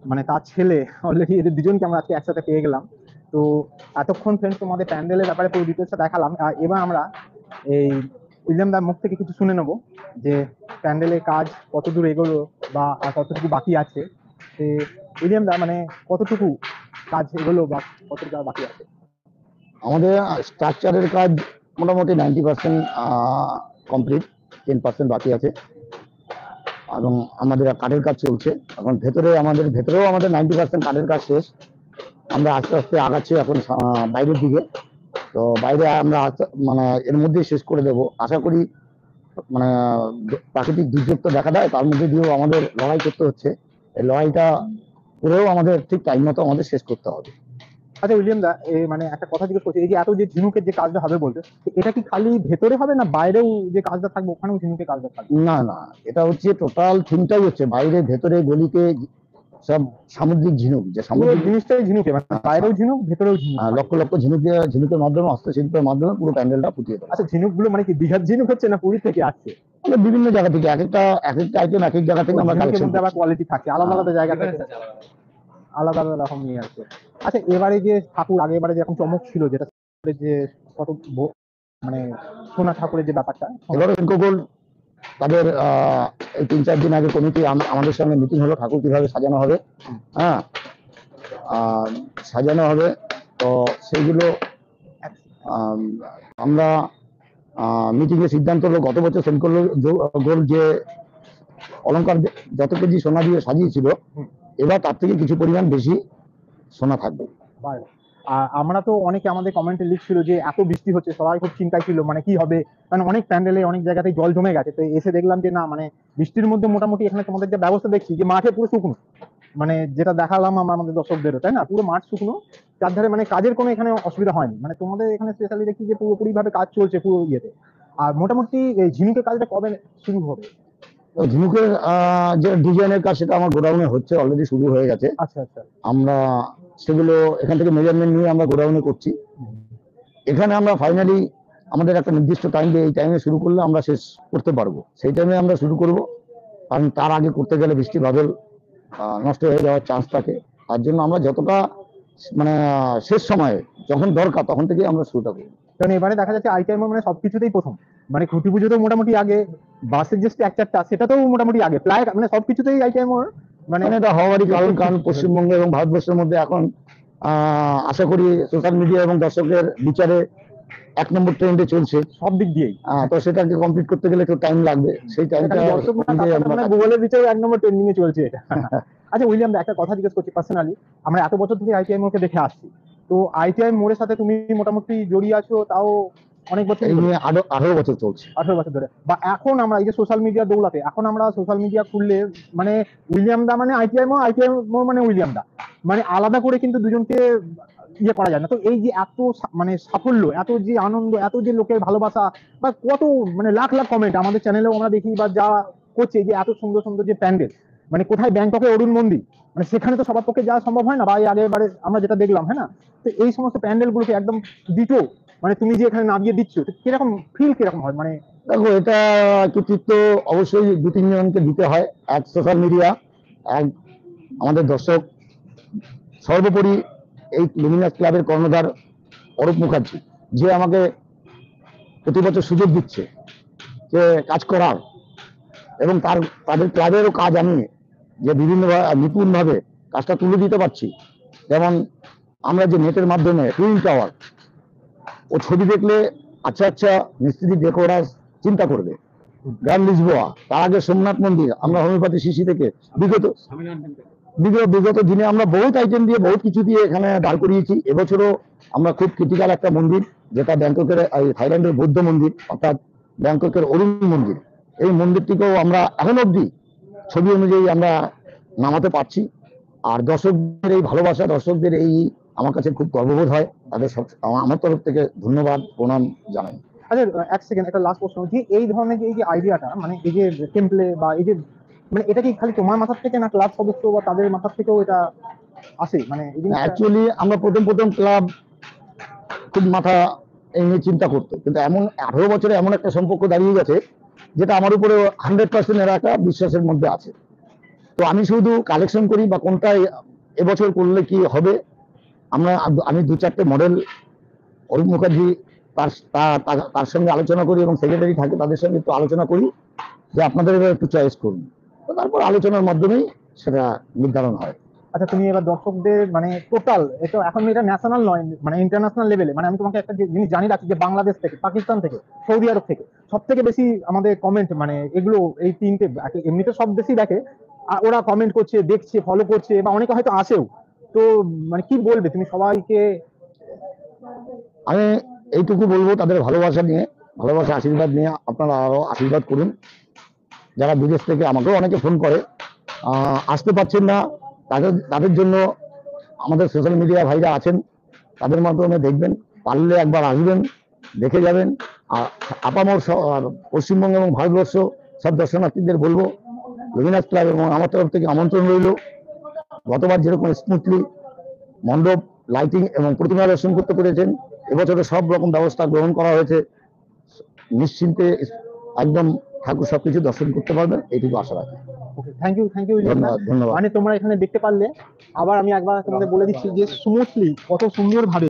মানে তার ছেলে অলরেডি, এদের দুজনকে আমরা আজকে একসাথে পেয়ে গেলাম। তো এতক্ষণ ফ্রেন্ডস তোমাদের প্যান্ডেলের ব্যাপারে পুরো ডিটেলসটা দেখালাম। এবার আমরা এই উইলিয়াম দার মুখ থেকে কিছু শুনে নেবো যে প্যান্ডেলের কাজ কত দূর এগোলো বা আর কতটুকু বাকি আছে। তো উইলিয়াম দা, মানে কতটুকু কাজ এগোলো বা কতটুকু আর বাকি আছে? আমাদের স্ট্রাকচারের কাজ মোটামুটি 90% কমপ্লিট, 10% বাকি আছে। এবং আমাদের কাঠের কাজ চলছে এখন ভেতরেও আমাদের 90% কাঠের কাজ শেষ। আমরা আস্তে আস্তে আগাচ্ছি এখন বাইরের দিকে। তো বাইরে আমরা মানে এর মধ্যেই শেষ করে দেব আশা করি। মানে প্রাকৃতিক দুর্যোগ তো দেখা দেয়, তার মধ্যে দিয়েও আমাদের লড়াই করতে হচ্ছে। এই লড়াইটা করেও আমাদের ঠিক টাইম মতো আমাদের শেষ করতে হবে। আচ্ছা উইলিয়াম দা, মানে একটা কথা জিজ্ঞেস করছি, এই যে এত যে ঝিনুকের যে কাজটা হবে বলতে, এটা কি খালি ভেতরে হবে না বাইরেও যে কাজটা থাকবে ওখানেও ঝিনুকের কাজটা থাকবে? না না, এটা হচ্ছে টোটাল থিমটাই হচ্ছে বাইরে ভেতরে গলিতে সব সামুদ্রিক ঝিনুক, যে পুরো সামুদ্রিক জিনিসটাই ঝিনুকে, মানে বাইরেও ঝিনুক ভেতরেও ঝিনুক। লক্ষ লক্ষ ঝিনুকের মাধ্যমে, হস্তশিল্পের মাধ্যমে পুরো প্যান্ডেলটা ফুটিয়ে দেওয়া। আচ্ছা, ঝিনুক গুলো মানে কি দীঘার ঝিনুক হচ্ছে না পুরী থেকে আসছে? আমরা বিভিন্ন জায়গা থেকে এক একটা আইটেম এক এক জায়গা থেকে আমরা ঝিনুকের কালেকশন মধ্যে আবার করছি। কোয়ালিটি থাকে, আলাদা আলাদা জায়গা থেকে আলাদা আলাদা রকম নিয়ে আসছে। আচ্ছা, এবারে যে ঠাকুর, আগেবারে যে এখন চমক ছিল যেটা, যে কত মানে সোনা ঠাকুরের যে ব্যাপারটা, এবারে গোল তাদের এই 3-4 দিন আগে কমিটি আমাদের সঙ্গে মিটিং হলো, ঠাকুর কিভাবে সাজানো হবে। হ্যাঁ, সাজানো হবে। তো সেইগুলো আমরা মিটিং এ সিদ্ধান্ত হলো, গত বছর সেল করলো গোল যে অলংকার যত কেজি সোনা দিয়ে সাজিয়েছিল, এবার তার থেকে কিছু পরিমাণ বেশি সোনা থাকবে। আমরা তো অনেকে আমাদের কমেন্টে লিখছিল যে এত বৃষ্টি হচ্ছে, সবাই খুব চিন্তায় ছিল মানে কি হবে, কারণ অনেক প্যান্ডেলে অনেক জায়গাতে জল জমে গেছে। তো এসে দেখলাম যে না, মানে বৃষ্টির মধ্যে মোটামুটি এখানে তোমাদের যে ব্যবস্থা দেখছি যে মাঠে পুরো শুকনো, মানে যেটা দেখালাম আমরা আমাদের দর্শকদেরও, তাই না, পুরো মাঠ শুকনো চারধারে, মানে কাজের কোনো এখানে অসুবিধা হয়নি। মানে তোমাদের এখানে স্পেশালি দেখছি যে পুরোপুরি ভাবে কাজ চলছে পুরো ইয়েতে। আর মোটামুটি এই ঝিনুকের কাজটা কবে শুরু হবে? ঝিনুকের যে ডিজাইনের কাজ সেটা আমার গোডাউনে হচ্ছে, অলরেডি শুরু হয়ে গেছে। আচ্ছা আচ্ছা। আমরা সেগুলো এখান থেকে মেজারমেন্ট নিয়ে আমরা গোডাউনে করছি। এখানে আমরা ফাইনালি আমাদের একটা নির্দিষ্ট টাইম দিয়ে এই টাইমে শুরু করলে আমরা শেষ করতে পারবো, সেই টাইমে আমরা শুরু করব। কারণ তার আগে করতে গেলে বৃষ্টি বাদল নষ্ট হয়ে যাওয়ার চান্স থাকে। তার জন্য আমরা যতটা মানে শেষ সময়ে যখন দরকার তখন থেকে আমরা শুরুটা করি। কারণ এবারে দেখা যাচ্ছে আইটিআই মানে সবকিছুতেই প্রথম, মানে খুঁটি পুজোতেও মোটামুটি আগে, বাসের যে স্ট্রাকচারটা সেটাতেও মোটামুটি আগে, প্রায় মানে সবকিছুতেই আইটিআই মানে এটা হওয়ারই কারণ পশ্চিমবঙ্গ এবং ভারতবর্ষের মধ্যে এখন আশা করি সোশ্যাল মিডিয়া এবং দর্শকের বিচারে 1 নম্বর ট্রেন্ডে চলছে সব দিক দিয়েই। তো সেটাকে কমপ্লিট করতে গেলে একটু টাইম লাগবে, সেই টাইমটা গুগলের বিচারে 1 নম্বর ট্রেন্ডিং এ চলছে এটা। আচ্ছা উইলিয়াম, একটা কথা জিজ্ঞেস করছি পার্সোনালি, আমরা এত বছর ধরে আইটিআই মোড়কে দেখে আসছি, তো আইটিআই মোড়ের সাথে তুমি মোটামুটি জড়িয়ে আছো তাও অনেক বছর, 18 বছর চলছে। 18 বছর ধরে। বা এখন আমরা এই যে সোশ্যাল মিডিয়া দৌলাতে, এখন আমরা সোশ্যাল মিডিয়া খুললে মানে উইলিয়াম দা মানে আইটিআই মোড় মানে উইলিয়াম দা, মানে আলাদা করে কিন্তু দুজনকে ইয়ে করা যায় না। তো এই যে এত মানে সাফল্য, এত যে আনন্দ, এত যে লোকের ভালোবাসা, বা কত মানে লাখ লাখ কমেন্ট আমাদের চ্যানেলেও আমরা দেখি, বা যা করছে যে এত সুন্দর সুন্দর যে প্যান্ডেল, মানে কোথায় ব্যাংককে অরুণ মন্দির, মানে সেখানে তো সবার পক্ষে যাওয়া সম্ভব হয় না, বা এই আগের বারে আমরা যেটা দেখলাম, হ্যাঁ না? তো এই সমস্ত প্যান্ডেল গুলোকে একদম দিটো, মানে তুমি যে এখানে নামিয়ে দিচ্ছ, কিরকম ফিল, কিরকম হয়? মানে দেখো, এটা কৃতিত্ব অবশ্যই 2-3 জনকে দিতে হয়। এক সোশ্যাল মিডিয়া, এক আমাদের দর্শক, সর্বোপরি এই লুমিনাস ক্লাবের কর্ণধার অরূপ মুখার্জি, যে আমাকে প্রতি বছর সুযোগ দিচ্ছে যে কাজ করার, এবং তাদের ক্লাবেরও কাজ আমি যে বিভিন্ন নিপুণভাবে কাজটা তুলে দিতে পারছি। যেমন আমরা যে নেটের মাধ্যমে টুইন টাওয়ার, ও ছবি দেখলে আচ্ছা আচ্ছা মিস্ত্রি দেখে ওরা চিন্তা করবে। গ্র্যান্ড লিসবোয়া, তার আগে সোমনাথ মন্দির, আমরা হোমিওপ্যাথি শিশি থেকে বিগত দিনে আমরা বহুত আইটেম দিয়ে, বহুত কিছু দিয়ে এখানে দাঁড় করিয়েছি। এবছরও আমরা খুব ক্রিটিক্যাল একটা মন্দির, যেটা ব্যাংককের থাইল্যান্ডের বৌদ্ধ মন্দির, অর্থাৎ ব্যাংককের অরুণ মন্দির, এই মন্দিরটিকেও আমরা এখন অব্দি ছবি অনুযায়ী আমরা নামাতে পারছি। আর দর্শকদের এই ভালোবাসা, দর্শকদের এই আমার কাছে খুব গর্ববোধ হয়। তাদের সব আমার তরফ থেকে ধন্যবাদ, প্রণাম জানাই। আচ্ছা, এক সেকেন্ড, একটা লাস্ট প্রশ্ন, যে এই ধরনের যে এই যে আইডিয়াটা, মানে এই যে টেম্পলে বা এই যে, মানে এটা কি খালি তোমার মাথার থেকে না ক্লাব সদস্য বা তাদের মাথার থেকেও এটা আসে? মানে অ্যাকচুয়ালি আমরা প্রথম ক্লাব খুব মাথা এই নিয়ে চিন্তা করতো, কিন্তু এমন 18 বছরে এমন একটা সম্পর্ক দাঁড়িয়ে গেছে যেটা আমার উপরে 100% এর একটা বিশ্বাসের মধ্যে আছে। তো আমি শুধু কালেকশন করি বা কোনটা এবছর করলে কি হবে, আমি 2-4টে মডেল অরূপ মুখার্জি তার সঙ্গে আলোচনা করি এবং সেক্রেটারি থাকে তাদের সঙ্গে একটু আলোচনা করি যে আপনাদের এবার একটু চয়েস করুন, তো তারপর আলোচনার মাধ্যমেই সেটা নির্ধারণ হয়। আচ্ছা, তুমি এবার দর্শকদের মানে টোটাল, এটা এখন এটা ন্যাশনাল নয়, মানে ইন্টারন্যাশনাল লেভেলে, মানে আমি তোমাকে একটা জিনিস জানি রাখি যে বাংলাদেশ থেকে, পাকিস্তান থেকে, সৌদি আরব থেকে সব থেকে বেশি আমাদের কমেন্ট, মানে এগুলো এই তিনটে এমনিতে সব বেশি দেখে, আর ওরা কমেন্ট করছে, দেখছে, ফলো করছে, বা অনেকে হয়তো আসেও। তো মানে কি বলবে তুমি সবাইকে? আমি এইটুকু বলবো, তাদের ভালোবাসা নিয়ে, ভালোবাসা আশীর্বাদ নিয়ে আপনারা আরো আশীর্বাদ করুন। যারা বিদেশ থেকে, আমাকেও অনেকে ফোন করে, আসতে পারছেন না, তাদের জন্য আমাদের সোশ্যাল মিডিয়া ভাইরা আছেন, তাদের মাধ্যমে দেখবেন, পারলে একবার আসবেন, দেখে যাবেন। আর আপামর পশ্চিমবঙ্গ এবং ভারতবর্ষ সব দর্শনার্থীদের বলবো, লুমিনাস ক্লাব এবং আমার তরফ থেকে আমন্ত্রণ রইল। গতবার যেরকম স্মুথলি মণ্ডপ, লাইটিং এবং প্রতিমা দর্শন করতে পেরেছেন, এবছরে সব রকম ব্যবস্থা গ্রহণ করা হয়েছে, নিশ্চিন্তে একদম ঠাকুর সবকিছু দর্শন করতে পারবেন, এইটুকু আশা রাখি। থ্যাংক ইউ, ধন্যবাদ, ধন্যবাদ। মানে তোমরা এখানে দেখতে পারলে, আবার আমি একবার তোমাদের বলে দিচ্ছি যে স্মুথলি কত সুন্দর ভাবে